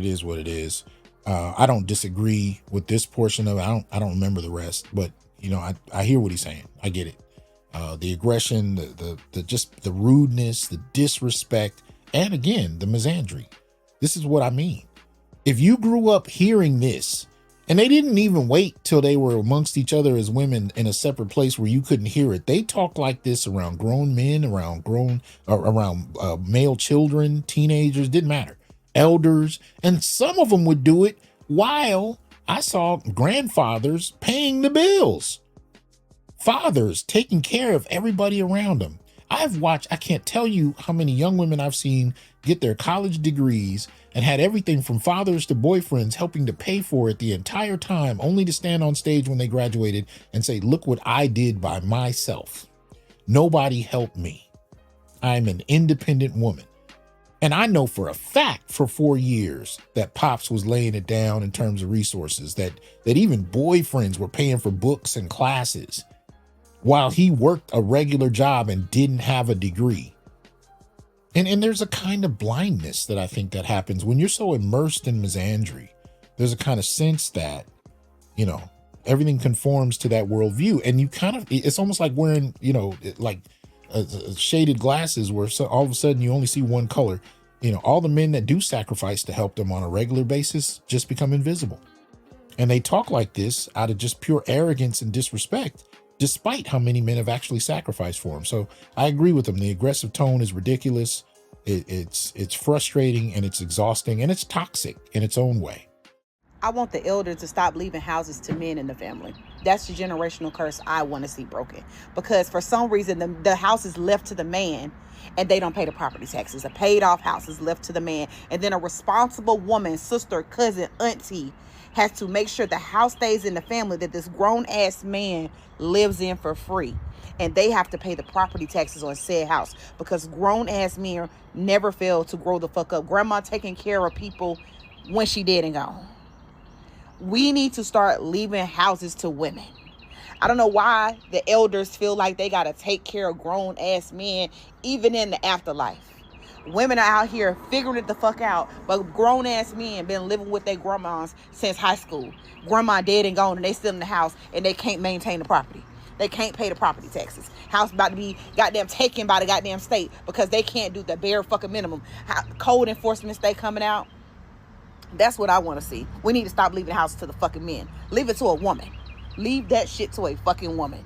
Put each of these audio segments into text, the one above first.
is what it is. I don't disagree with this portion of it. I don't remember the rest, but I hear what he's saying. I get it. The aggression, the just the rudeness, the disrespect, and again, the misandry. This is what I mean. If you grew up hearing this, and they didn't even wait till they were amongst each other as women in a separate place where you couldn't hear it. They talk like this around grown men, around male children, teenagers, didn't matter, elders, and some of them would do it while I saw grandfathers paying the bills, fathers taking care of everybody around them. I can't tell you how many young women I've seen get their college degrees and had everything from fathers to boyfriends helping to pay for it the entire time, only to stand on stage when they graduated and say, look what I did by myself. Nobody helped me. I'm an independent woman. And I know for a fact for 4 years that Pops was laying it down in terms of resources, that even boyfriends were paying for books and classes while he worked a regular job and didn't have a degree. And there's a kind of blindness that I think that happens when you're so immersed in misandry. There's a kind of sense that, everything conforms to that worldview. And it's almost like wearing, like shaded glasses where all of a sudden you only see one color. All the men that do sacrifice to help them on a regular basis just become invisible. And they talk like this out of just pure arrogance and disrespect, despite how many men have actually sacrificed for them. So I agree with them. The aggressive tone is ridiculous. It's frustrating and it's exhausting and it's toxic in its own way. I want the elders to stop leaving houses to men in the family. That's the generational curse I want to see broken. Because for some reason, the house is left to the man and they don't pay the property taxes. A paid off house is left to the man. And then a responsible woman, sister, cousin, auntie has to make sure the house stays in the family that this grown ass man lives in for free. And they have to pay the property taxes on said house because grown ass men never fail to grow the fuck up. Grandma taking care of people when she dead and gone. We need to start leaving houses to women. I don't know why the elders feel like they got to take care of grown ass men, even in the afterlife. Women are out here figuring it the fuck out, but grown ass men been living with their grandmas since high school. Grandma dead and gone and they still in the house and they can't maintain the property. They can't pay the property taxes. House about to be goddamn taken by the goddamn state because they can't do the bare fucking minimum. Code enforcement stay coming out. That's what I want to see. We need to stop leaving the house to the fucking men. Leave it to a woman. Leave that shit to a fucking woman.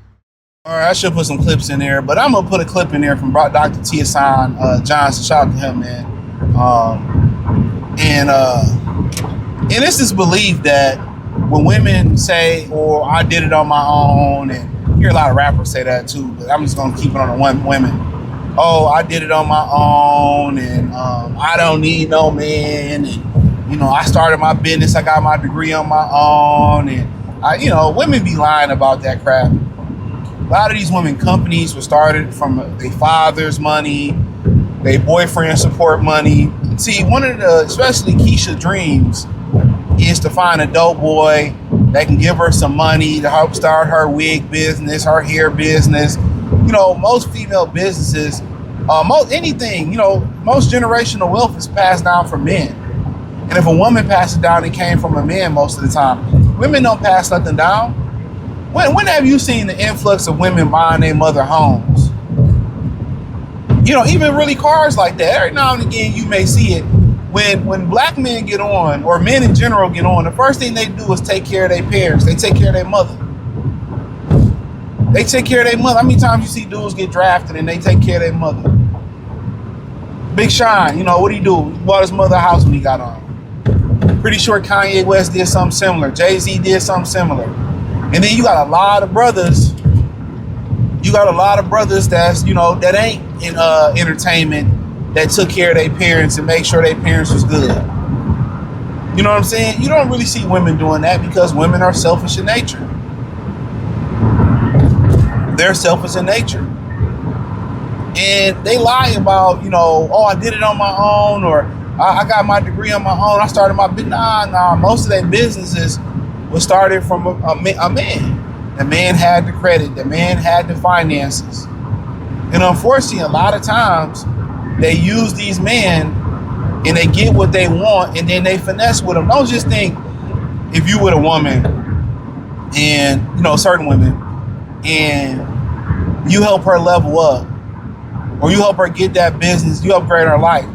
All right, I should put some clips in there, but I'm gonna put a clip in there from Dr. T. Hassan Johnson. Shout out to him, man. And it's this belief that when women say, "Or I did it on my own," and you hear a lot of rappers say that too, but I'm just gonna keep it on the women. Oh, I did it on my own, and I don't need no man, and I started my business, I got my degree on my own, and women be lying about that crap. A lot of these women companies were started from their father's money, their boyfriend support money. See, one of the, especially Keisha dreams, is to find a dope boy that can give her some money to help start her wig business, her hair business. Most female businesses, most generational wealth is passed down from men. And if a woman passes it down, it came from a man most of the time. Women don't pass nothing down. When have you seen the influx of women buying their mother homes? Even really cars like that. Every now and again, you may see it. When black men get on, or men in general get on, the first thing they do is take care of their parents. They take care of their mother. They take care of their mother. How many times you see dudes get drafted and they take care of their mother? Big Sean, what do? He bought his mother a house when he got on. Pretty sure Kanye West did something similar. Jay-Z did something similar. And then you got a lot of brothers. That's, that ain't in entertainment, that took care of their parents and make sure their parents was good. You know what I'm saying? You don't really see women doing that because women are selfish in nature. They're selfish in nature. And they lie about, oh, I did it on my own, or I got my degree on my own. I started my business. Nah. Most of their businesses was started from a man. The man had the credit. The man had the finances. And unfortunately, a lot of times, they use these men and they get what they want, and then they finesse with them. Don't just think if you with a woman and, you know, certain women, and you help her level up, or you help her get that business, you upgrade her life.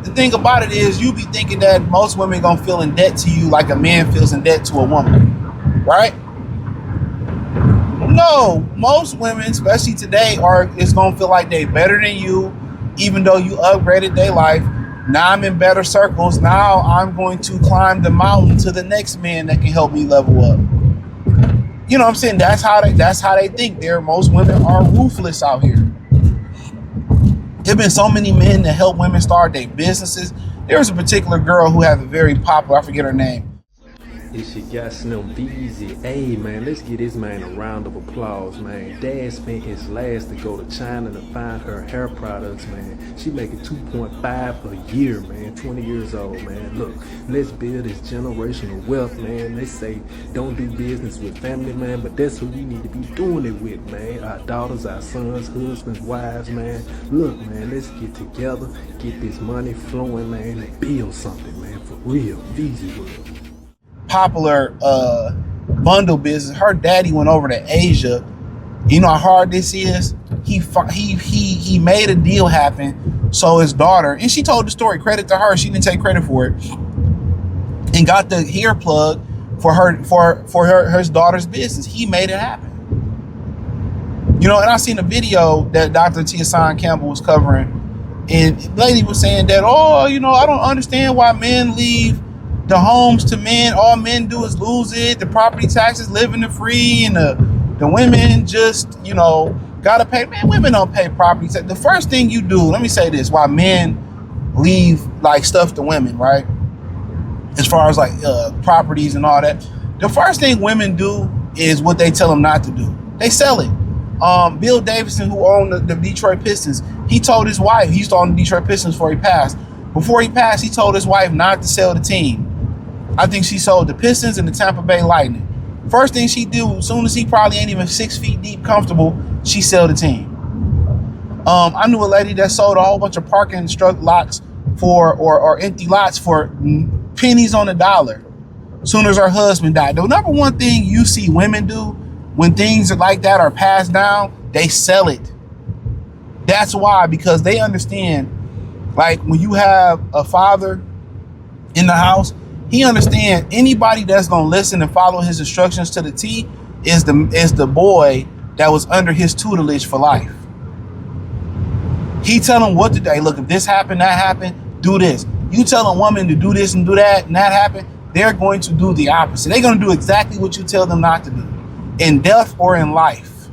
The thing about it is, you be thinking that most women gonna feel in debt to you like a man feels in debt to a woman, right? No, most women, especially today, is gonna feel like they better than you, even though you upgraded their life. Now I'm in better circles. Now I'm going to climb the mountain to the next man that can help me level up. You know what I'm saying? That's how they think. Most women are ruthless out here. There have been so many men that help women start their businesses. There was a particular girl who had a very popular, I forget her name. It's your guy Slim Beezy. Hey man, let's give this man a round of applause, man. Dad spent his last to go to China to find her hair products, man. She making 2.5 a year, man. 20 years old, man. Look, let's build this generational wealth, man. They say don't do business with family, man, but that's who we need to be doing it with, man. Our daughters, our sons, husbands, wives, man. Look, man, let's get together, get this money flowing, man, and build something, man, for real. Beezy World. Popular bundle business. Her daddy went over to Asia. You know how hard this is? He made a deal happen so his daughter, and she told the story, credit to her, she didn't take credit for it, and got the hair plug for her daughter's business. He made it happen. You know, and I seen a video that Dr. Tiasan Campbell was covering, and the lady was saying that, oh, you know, I don't understand why men leave the homes to men. All men do is lose it. The property taxes, living the free, and the women just, you know, gotta pay. Man, women don't pay property tax. The first thing you do, let me say this, why men leave like stuff to women, right? As far as like properties and all that, the first thing women do is what they tell them not to do. They sell it. Bill Davidson, who owned the Detroit Pistons, he told his wife, he used to own the Detroit Pistons before he passed. Before he passed, he told his wife not to sell the team. I think she sold the Pistons and the Tampa Bay Lightning. First thing she do, as soon as he probably ain't even 6 feet deep comfortable, she sell the team. I knew a lady that sold a whole bunch of parking lots or empty lots for pennies on the dollar. As soon as her husband died. The number one thing you see women do when things like that are passed down, they sell it. That's why, because they understand, like when you have a father in the house, he understands anybody that's gonna listen and follow his instructions to the T is the boy that was under his tutelage for life. He tell them what to do. Hey, look, if this happened, that happened, do this. You tell a woman to do this and do that, and that happened, they're going to do the opposite. They're gonna do exactly what you tell them not to do, in death or in life.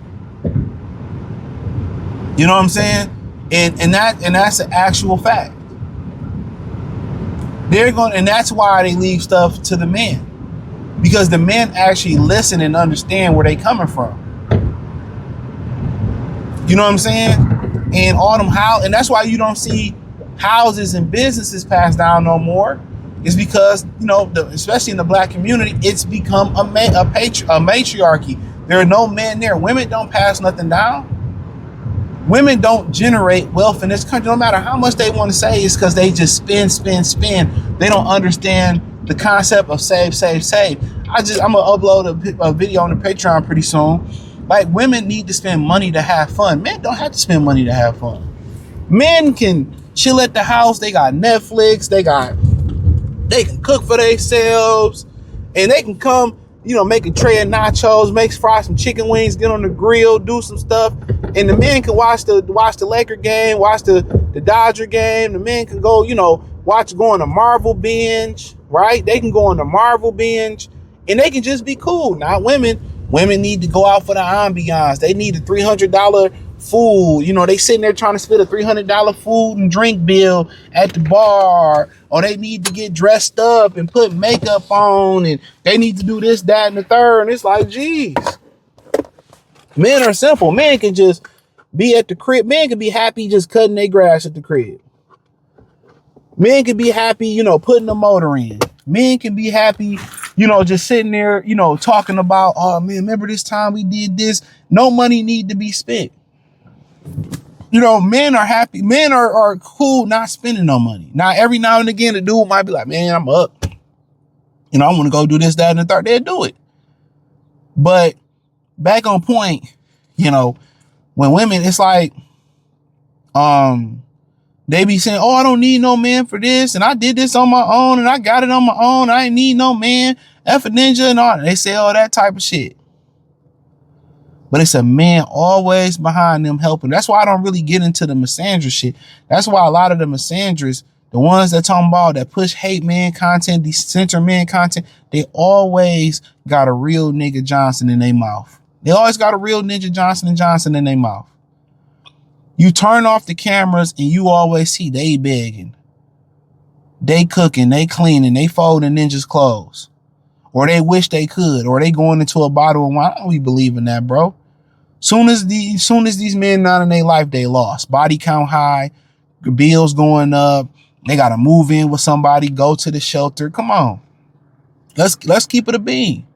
You know what I'm saying? And that's an actual fact. And that's why they leave stuff to the men, because the men actually listen and understand where they coming from. You know what I'm saying? And and that's why you don't see houses and businesses passed down no more. It's because, you know, especially in the black community, it's become a matriarchy. There are no men there. Women don't pass nothing down. Women don't generate wealth in this country. No matter how much they want to say, it's because they just spend. They don't understand the concept of save. I'm gonna upload a video on the Patreon pretty soon. Like, women need to spend money to have fun. Men don't have to spend money to have fun. Men can chill at the house. They got Netflix. They can cook for themselves, and they can come, you know, make a tray of nachos, fry some chicken wings, get on the grill, do some stuff. And the men can watch the Laker game, watch the Dodger game. The men can go, you know, go on a Marvel binge, right? They can go on the Marvel binge, and they can just be cool. Not women. Women need to go out for the ambiance. They need a $300 food. You know, they sitting there trying to split a $300 food and drink bill at the bar, or they need to get dressed up and put makeup on, and they need to do this, that, and the third. And it's like, geez. Men are simple. Men can just be at the crib. Men can be happy just cutting their grass at the crib. Men can be happy, you know, putting the motor in. Men can be happy, you know, just sitting there, you know, talking about, oh man, remember this time we did this? No money need to be spent. You know, men are happy. Men are cool not spending no money. Now, every now and again, the dude might be like, man, I'm up. You know, I want to go do this, that, and the third. They'll do it. But back on point, you know, when women, it's like, they be saying, oh, I don't need no man for this. And I did this on my own and I got it on my own. I ain't need no man. F a ninja and all that. They say all that type of shit. But it's a man always behind them helping. That's why I don't really get into the misandrous shit. That's why a lot of the misandrous, the ones that talking about that push hate man content, censor man content, they always got a real nigga Johnson in their mouth. They always got a real ninja Johnson in their mouth. You turn off the cameras and you always see they begging, they cooking, they cleaning, they folding ninjas' clothes, or they wish they could, or they going into a bottle of wine. I don't really believe in that, bro. Soon as these men not in their life, they lost. Body count high, bills going up. They gotta move in with somebody, go to the shelter. Come on, let's keep it a bean.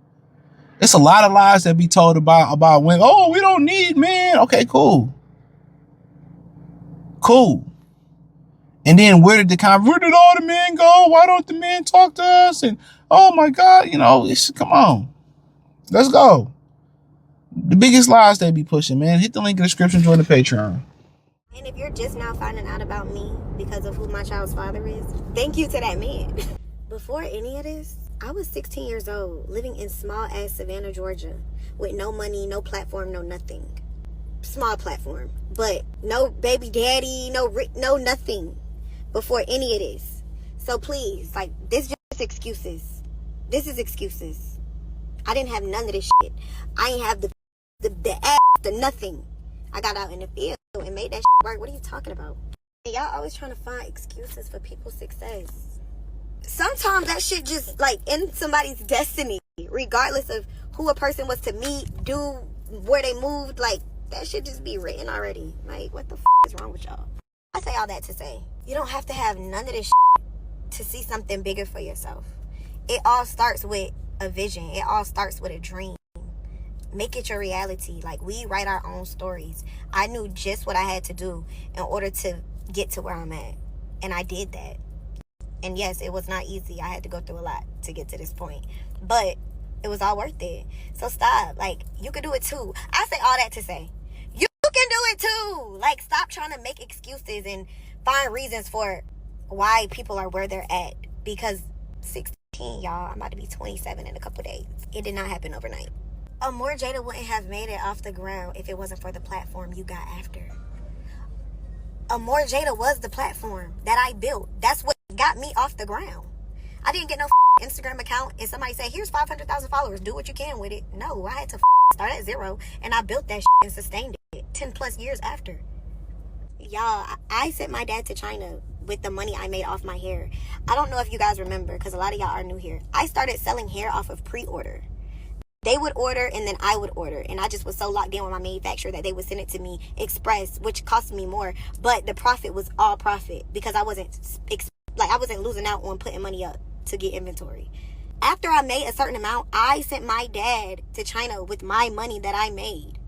It's a lot of lies that be told about women. Oh, we don't need men. Okay, cool. And then where did all the men go? Why don't the men talk to us? And oh my God, you know, come on. Let's go. The biggest lies they be pushing, man. Hit the link in the description, join the Patreon. And if you're just now finding out about me because of who my child's father is, thank you to that man. Before any of this, I was 16 years old, living in small-ass Savannah, Georgia, with no money, no platform, no nothing. Small platform, but no baby daddy, no nothing before any of this. So please, like, this is just excuses. This is excuses. I didn't have none of this shit. I ain't have the ass, the nothing. I got out in the field and made that shit work. What are you talking about? And y'all always trying to find excuses for people's success. Sometimes that shit just, like, in somebody's destiny, regardless of who a person was to meet, do, where they moved, like, that should just be written already. Like, what the is wrong with y'all? I say all that to say, you don't have to have none of this shit to see something bigger for yourself. It all starts with a vision. It all starts with a dream. Make it your reality. Like, we write our own stories. I knew just what I had to do in order to get to where I'm at. And I did that. And yes, it was not easy. I had to go through a lot to get to this point. But it was all worth it. So stop. Like, you can do it too. I say all that to say, you can do it too. Like, stop trying to make excuses and find reasons for why people are where they're at. Because 16, y'all, I'm about to be 27 in a couple days. It did not happen overnight. Amor Jada wouldn't have made it off the ground if it wasn't for the platform you got after. Amor Jada was the platform that I built. That's what got me off the ground. I didn't get no Instagram account and somebody said, here's 500,000 followers. Do what you can with it. No, I had to start at zero, and I built that and sustained it 10 plus years after. Y'all, I sent my dad to China with the money I made off my hair. I don't know if you guys remember, because a lot of y'all are new here. I started selling hair off of pre-order. They would order and then I would order, and I just was so locked in with my manufacturer that they would send it to me express, which cost me more, but the profit was all profit because I wasn't losing out on putting money up to get inventory. After I made a certain amount, I sent my dad to China with my money that I made.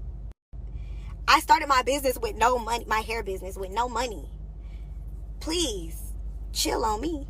I started my business with no money, my hair business with no money. Please chill on me.